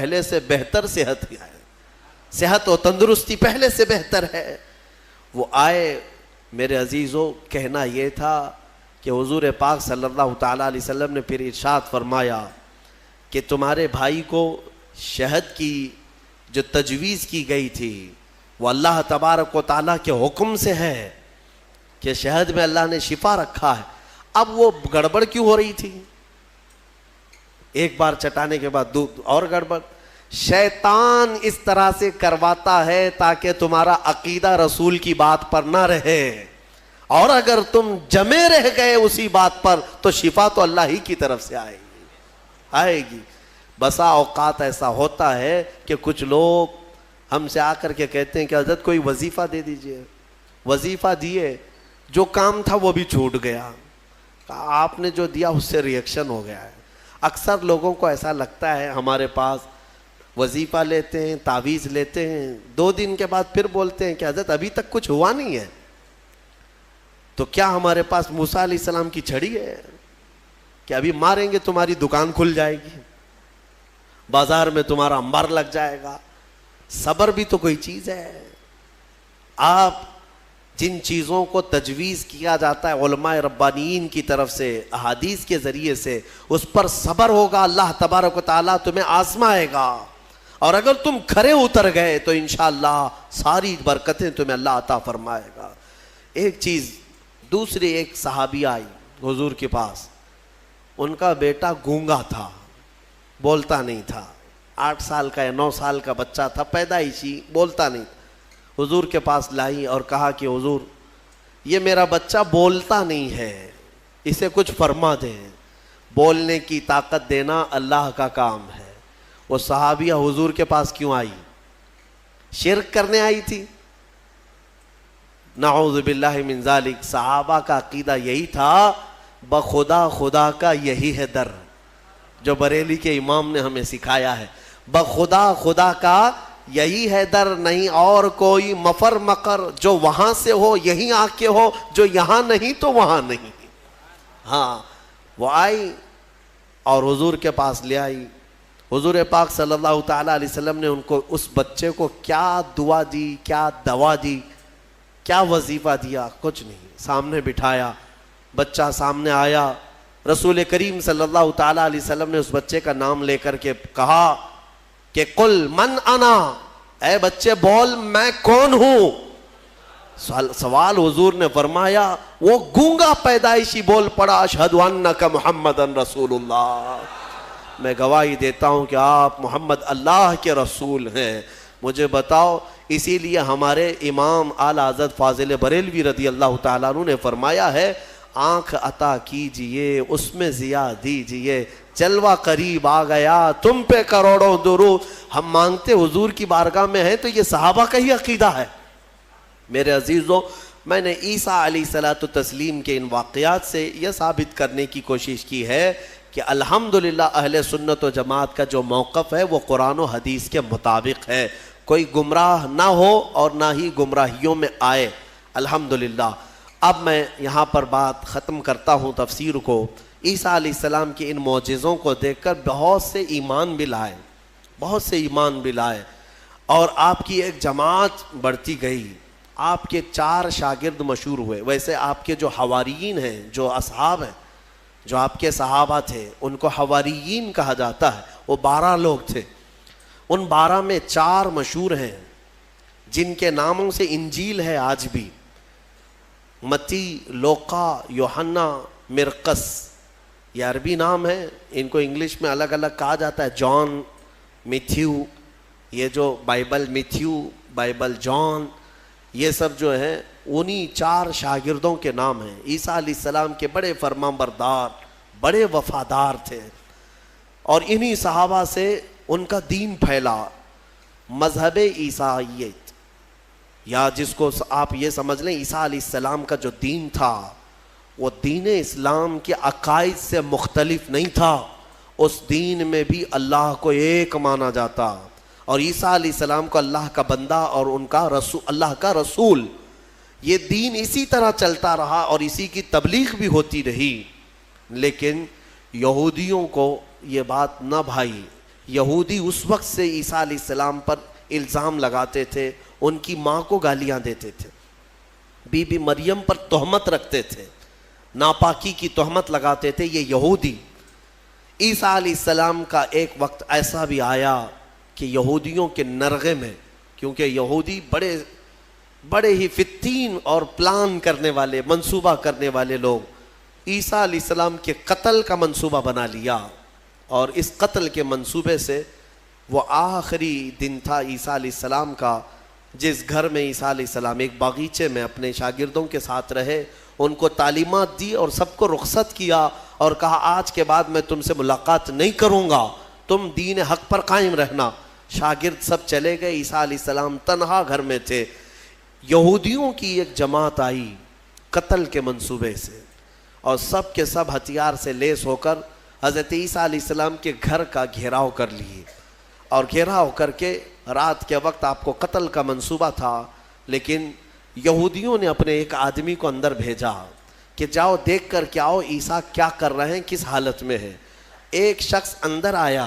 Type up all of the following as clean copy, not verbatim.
پہلے سے بہتر صحت ہے، صحت و تندرستی پہلے سے بہتر ہے. وہ آئے میرے عزیزوں، کہنا یہ تھا کہ حضور پاک صلی اللہ تعالیٰ علیہ وسلم نے پھر ارشاد فرمایا کہ تمہارے بھائی کو شہد کی جو تجویز کی گئی تھی وہ اللہ تبارک و تعالیٰ کے حکم سے ہے کہ شہد میں اللہ نے شفا رکھا ہے. اب وہ گڑبڑ کیوں ہو رہی تھی؟ ایک بار چٹانے کے بعد اور گڑبڑ. شیطان اس طرح سے کرواتا ہے تاکہ تمہارا عقیدہ رسول کی بات پر نہ رہے، اور اگر تم جمے رہ گئے اسی بات پر تو شفا تو اللہ ہی کی طرف سے آئے گی. بسا اوقات ایسا ہوتا ہے کہ کچھ لوگ ہم سے آ کر کے کہتے ہیں کہ حضرت کوئی وظیفہ دے دیجئے. وظیفہ دیے، جو کام تھا وہ بھی چھوٹ گیا. آپ نے جو دیا اس سے ریئیکشن ہو گیا ہے. اکثر لوگوں کو ایسا لگتا ہے ہمارے پاس وظیفہ لیتے ہیں، تعویذ لیتے ہیں، 2 دن کے بعد پھر بولتے ہیں کہ حضرت ابھی تک کچھ ہوا نہیں ہے. تو کیا ہمارے پاس موسیٰ علیہ السلام کی چھڑی ہے کہ ابھی ماریں گے تمہاری دکان کھل جائے گی، بازار میں تمہارا انبار لگ جائے گا؟ صبر بھی تو کوئی چیز ہے. آپ جن چیزوں کو تجویز کیا جاتا ہے علماء ربانیین کی طرف سے احادیث کے ذریعے سے، اس پر صبر ہوگا، اللہ تبارک و تعالیٰ تمہیں آزمائے گا، اور اگر تم کھرے اتر گئے تو انشاءاللہ ساری برکتیں تمہیں اللہ عطا فرمائے گا. ایک چیز دوسری، ایک صحابی آئی حضور کے پاس، ان کا بیٹا گونگا تھا، بولتا نہیں تھا، 8 سال کا یا 9 سال کا بچہ تھا، پیدائشی، بولتا نہیں. حضور کے پاس لائی اور کہا کہ حضور یہ میرا بچہ بولتا نہیں ہے، اسے کچھ فرما دیں. بولنے کی طاقت دینا اللہ کا کام ہے. وہ صحابیہ حضور کے پاس کیوں آئی؟ شرک کرنے آئی تھی؟ نعوذ باللہ من ذالک. صحابہ کا عقیدہ یہی تھا، بخدا خدا کا یہی ہے در، جو بریلی کے امام نے ہمیں سکھایا ہے. بخدا خدا کا یہی ہے در، نہیں اور کوئی مفر مقر، جو وہاں سے ہو یہیں آ کے ہو، جو یہاں نہیں تو وہاں نہیں. ہاں وہ آئی اور حضور کے پاس لے آئی. حضور پاک صلی اللہ تعالیٰ علیہ وسلم نے ان کو، اس بچے کو کیا دعا دی، کیا دوا دی، کیا وظیفہ دیا؟ کچھ نہیں. سامنے بٹھایا، بچہ سامنے آیا. رسول کریم صلی اللہ تعالیٰ علیہ وسلم نے اس بچے کا نام لے کر کے کہا کہ قل من انا، اے بچے بول میں کون ہوں. سوال حضور نے فرمایا، وہ گونگا پیدائشی بول پڑا، اشہد انک محمد رسول اللہ، میں گواہی دیتا ہوں کہ آپ محمد اللہ کے رسول ہیں. مجھے بتاؤ. اسی لیے ہمارے امام اعلیٰ حضرت فاضل بریلوی رضی اللہ تعالیٰ عنہ نے فرمایا ہے، آنکھ عطا کیجئے اس میں ضیاء دیجئے، جلوہ قریب آ گیا تم پہ کروڑوں درود. ہم مانگتے حضور کی بارگاہ میں ہیں تو یہ صحابہ کا ہی عقیدہ ہے. میرے عزیزوں، میں نے عیسیٰ علیہ الصلوۃ والتسلیم کے ان واقعات سے یہ ثابت کرنے کی کوشش کی ہے کہ الحمدللہ اہل سنت و جماعت کا جو موقف ہے وہ قرآن و حدیث کے مطابق ہے. کوئی گمراہ نہ ہو اور نہ ہی گمراہیوں میں آئے، الحمدللہ. اب میں یہاں پر بات ختم کرتا ہوں تفسیر کو. عیسیٰ علیہ السلام کے ان معجزوں کو دیکھ کر بہت سے ایمان بھی لائے، اور آپ کی ایک جماعت بڑھتی گئی. آپ کے 4 شاگرد مشہور ہوئے. ویسے آپ کے جو حواریین ہیں، جو اصحاب ہیں، جو آپ کے صحابہ تھے، ان کو حواریین کہا جاتا ہے. وہ 12 لوگ تھے. ان 12 میں 4 مشہور ہیں جن کے ناموں سے انجیل ہے آج بھی: متی، لوقا، یوحنا، مرقس. یہ عربی نام ہے، ان کو انگلش میں الگ الگ کہا جاتا ہے، جان، میتھیو. یہ جو بائبل میتھیو، بائبل جان، یہ سب جو ہیں انہی 4 شاگردوں کے نام ہیں. عیسیٰ علیہ السلام کے بڑے فرمانبردار، بڑے وفادار تھے، اور انہی صحابہ سے ان کا دین پھیلا. مذہب عیسائیت، یا جس کو آپ یہ سمجھ لیں عیسیٰ علیہ السلام کا جو دین تھا وہ دین اسلام کے عقائد سے مختلف نہیں تھا. اس دین میں بھی اللہ کو ایک مانا جاتا، اور عیسیٰ علیہ السلام کو اللہ کا بندہ اور ان کا رسول، اللہ کا رسول. یہ دین اسی طرح چلتا رہا اور اسی کی تبلیغ بھی ہوتی رہی. لیکن یہودیوں کو یہ بات نہ بھائی. یہودی اس وقت سے عیسیٰ علیہ السلام پر الزام لگاتے تھے، ان کی ماں کو گالیاں دیتے تھے، بی بی مریم پر تہمت رکھتے تھے، ناپاکی کی تہمت لگاتے تھے یہ یہودی۔ عیسیٰ علیہ السلام کا ایک وقت ایسا بھی آیا کہ یہودیوں کے نرغے میں، کیونکہ یہودی بڑے ہی فتین اور پلان کرنے والے، منصوبہ کرنے والے لوگ، عیسیٰ علیہ السلام کے قتل کا منصوبہ بنا لیا، اور اس قتل کے منصوبے سے وہ آخری دن تھا عیسیٰ علیہ السلام کا، جس گھر میں عیسیٰ علیہ السلام ایک باغیچے میں اپنے شاگردوں کے ساتھ رہے، ان کو تعلیمات دی اور سب کو رخصت کیا اور کہا آج کے بعد میں تم سے ملاقات نہیں کروں گا، تم دین حق پر قائم رہنا۔ شاگرد سب چلے گئے، عیسیٰ علیہ السلام تنہا گھر میں تھے۔ یہودیوں کی ایک جماعت آئی قتل کے منصوبے سے، اور سب کے سب ہتھیار سے لیس ہو کر حضرت عیسیٰ علیہ السلام کے گھر کا گھیراؤ کر لیے، اور گھیراؤ کر کے رات کے وقت آپ کو قتل کا منصوبہ تھا، لیکن یہودیوں نے اپنے ایک آدمی کو اندر بھیجا کہ جاؤ دیکھ کر کے آؤ عیسیٰ کیا کر رہے ہیں، کس حالت میں ہے۔ ایک شخص اندر آیا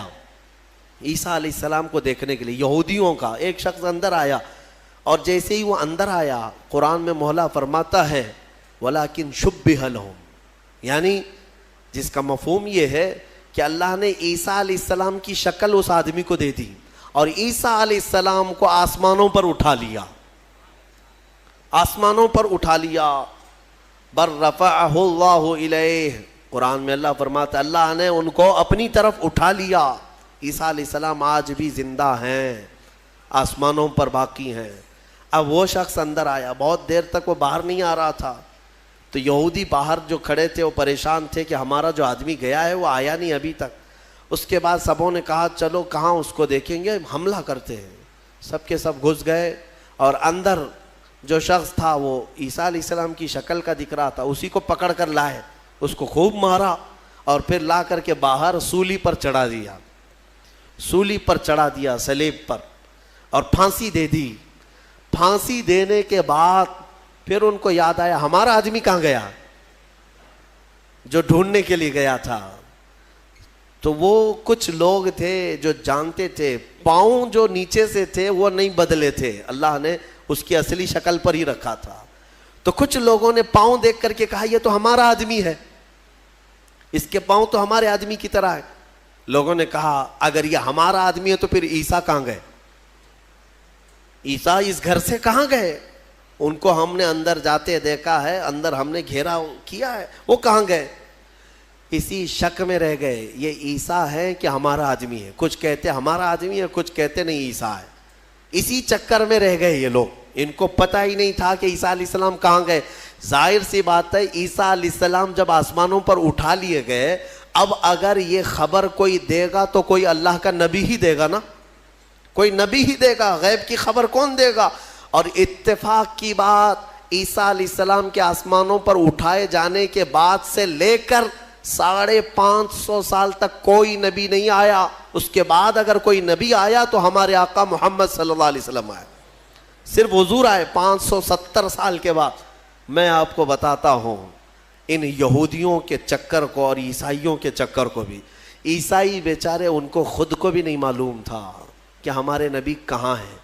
عیسیٰ علیہ السلام کو دیکھنے کے لیے، یہودیوں کا ایک شخص اندر آیا، اور جیسے ہی وہ اندر آیا قرآن میں مولا فرماتا ہے وَلَكِنْ شُبِّهَ لَهُمْ، یعنی جس کا مفہوم یہ ہے کہ اللہ نے عیسیٰ علیہ السلام کی شکل اس آدمی کو دے دی، اور عیسیٰ علیہ السلام کو آسمانوں پر اٹھا لیا، آسمانوں پر اٹھا لیا۔ بر رفعہ اللہ الیہ، قرآن میں اللہ فرماتا ہے اللہ نے ان کو اپنی طرف اٹھا لیا۔ عیسیٰ علیہ السلام آج بھی زندہ ہیں، آسمانوں پر باقی ہیں۔ اب وہ شخص اندر آیا، بہت دیر تک وہ باہر نہیں آ رہا تھا، تو یہودی باہر جو کھڑے تھے وہ پریشان تھے کہ ہمارا جو آدمی گیا ہے وہ آیا نہیں ابھی تک۔ اس کے بعد سبوں نے کہا چلو کہاں اس کو دیکھیں گے، حملہ کرتے ہیں۔ سب کے سب گھس گئے، اور اندر جو شخص تھا وہ عیسیٰ علیہ السلام کی شکل کا دکھ رہا تھا، اسی کو پکڑ کر لائے، اس کو خوب مارا، اور پھر لا کر کے باہر سولی پر چڑھا دیا، سولی پر چڑھا دیا، صلیب پر، اور پھانسی دے دی۔ پھانسی دینے کے بعد پھر ان کو یاد آیا ہمارا آدمی کہاں گیا جو ڈھونڈنے کے لیے گیا تھا۔ تو وہ کچھ لوگ تھے جو جانتے تھے، پاؤں جو نیچے سے تھے وہ نہیں بدلے تھے، اللہ نے اس کی اصلی شکل پر ہی رکھا تھا۔ تو کچھ لوگوں نے پاؤں دیکھ کر کے کہا یہ تو ہمارا آدمی ہے، اس کے پاؤں تو ہمارے آدمی کی طرح ہے۔ لوگوں نے کہا اگر یہ ہمارا آدمی ہے تو پھر عیسیٰ کہاں گئے، عیسیٰ اس گھر سے کہاں گئے؟ ان کو ہم نے اندر جاتے دیکھا ہے، اندر ہم نے گھیراؤ کیا ہے، وہ کہاں گئے؟ اسی شک میں رہ گئے یہ عیسیٰ ہے کہ ہمارا آدمی ہے۔ کچھ کہتے ہمارا آدمی ہے، کچھ کہتے نہیں عیسیٰ ہے۔ اسی چکر میں رہ گئے یہ لوگ، ان کو پتہ ہی نہیں تھا کہ عیسیٰ علیہ السلام کہاں گئے۔ ظاہر سی بات ہے عیسیٰ علیہ السلام جب آسمانوں پر اٹھا لیے گئے، اب اگر یہ خبر کوئی دے گا تو کوئی اللہ کا نبی ہی دے گا نا، کوئی نبی ہی دے گا، غیب کی خبر کون دے گا؟ اور اتفاق کی بات عیسیٰ علیہ السلام کے آسمانوں پر اٹھائے جانے کے بعد سے لے کر 550 سال تک کوئی نبی نہیں آیا۔ اس کے بعد اگر کوئی نبی آیا تو ہمارے آقا محمد صلی اللہ علیہ وسلم آئے، صرف حضور آئے 570 سال کے بعد۔ میں آپ کو بتاتا ہوں ان یہودیوں کے چکر کو اور عیسائیوں کے چکر کو بھی، عیسائی بیچارے ان کو خود کو بھی نہیں معلوم تھا کہ ہمارے نبی کہاں ہیں۔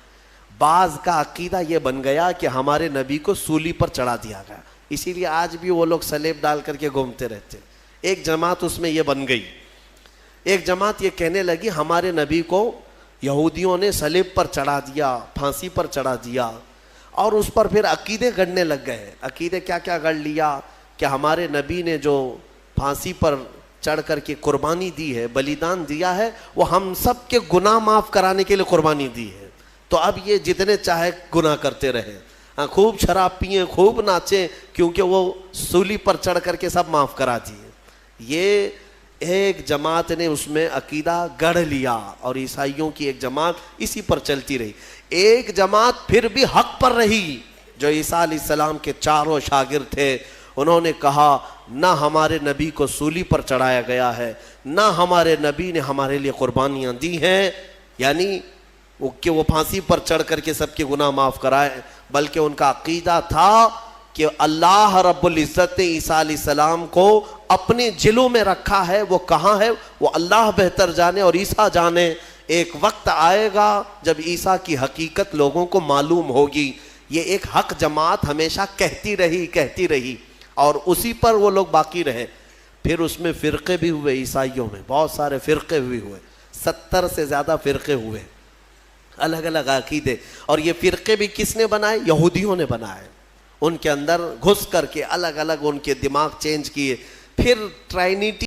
بعض کا عقیدہ یہ بن گیا کہ ہمارے نبی کو سولی پر چڑھا دیا گیا، اسی لیے آج بھی وہ لوگ سلیب ڈال کر کے گھومتے رہتے۔ ایک جماعت اس میں یہ بن گئی، ایک جماعت یہ کہنے لگی ہمارے نبی کو یہودیوں نے سلیب پر چڑھا دیا، پھانسی پر چڑھا دیا، اور اس پر پھر عقیدے گڑنے لگ گئے۔ عقیدے کیا کیا گڑ لیا کہ ہمارے نبی نے جو پھانسی پر چڑھ کر کے قربانی دی ہے، بلیدان دیا ہے، وہ ہم سب کے گناہ معاف کرانے کے لیے قربانی دی ہے، تو اب یہ جتنے چاہے گناہ کرتے رہے، خوب شراب پئیں، خوب ناچیں، کیونکہ وہ سولی پر چڑھ کر کے سب معاف کرا دیے۔ یہ ایک جماعت نے اس میں عقیدہ گڑھ لیا، اور عیسائیوں کی ایک جماعت اسی پر چلتی رہی۔ ایک جماعت پھر بھی حق پر رہی، جو عیسیٰ علیہ السلام کے چاروں شاگرد تھے، انہوں نے کہا نہ ہمارے نبی کو سولی پر چڑھایا گیا ہے، نہ ہمارے نبی نے ہمارے لیے قربانیاں دی ہیں، یعنی کہ وہ پھانسی پر چڑھ کر کے سب کے گناہ معاف کرائے، بلکہ ان کا عقیدہ تھا کہ اللہ رب العزت نے عیسیٰ علیہ السلام کو اپنے جلوں میں رکھا ہے، وہ کہاں ہے وہ اللہ بہتر جانے اور عیسیٰ جانے۔ ایک وقت آئے گا جب عیسیٰ کی حقیقت لوگوں کو معلوم ہوگی۔ یہ ایک حق جماعت ہمیشہ کہتی رہی اور اسی پر وہ لوگ باقی رہے۔ پھر اس میں فرقے بھی ہوئے، عیسائیوں میں بہت سارے فرقے بھی ہوئے، 70 سے زیادہ فرقے ہوئے، الگ الگ عقیدے۔ اور یہ فرقے بھی کس نے بنائے؟ یہودیوں نے بنائے، ان کے اندر گھس کر کے الگ الگ ان کے دماغ چینج کیے۔ پھر ٹرائنیٹی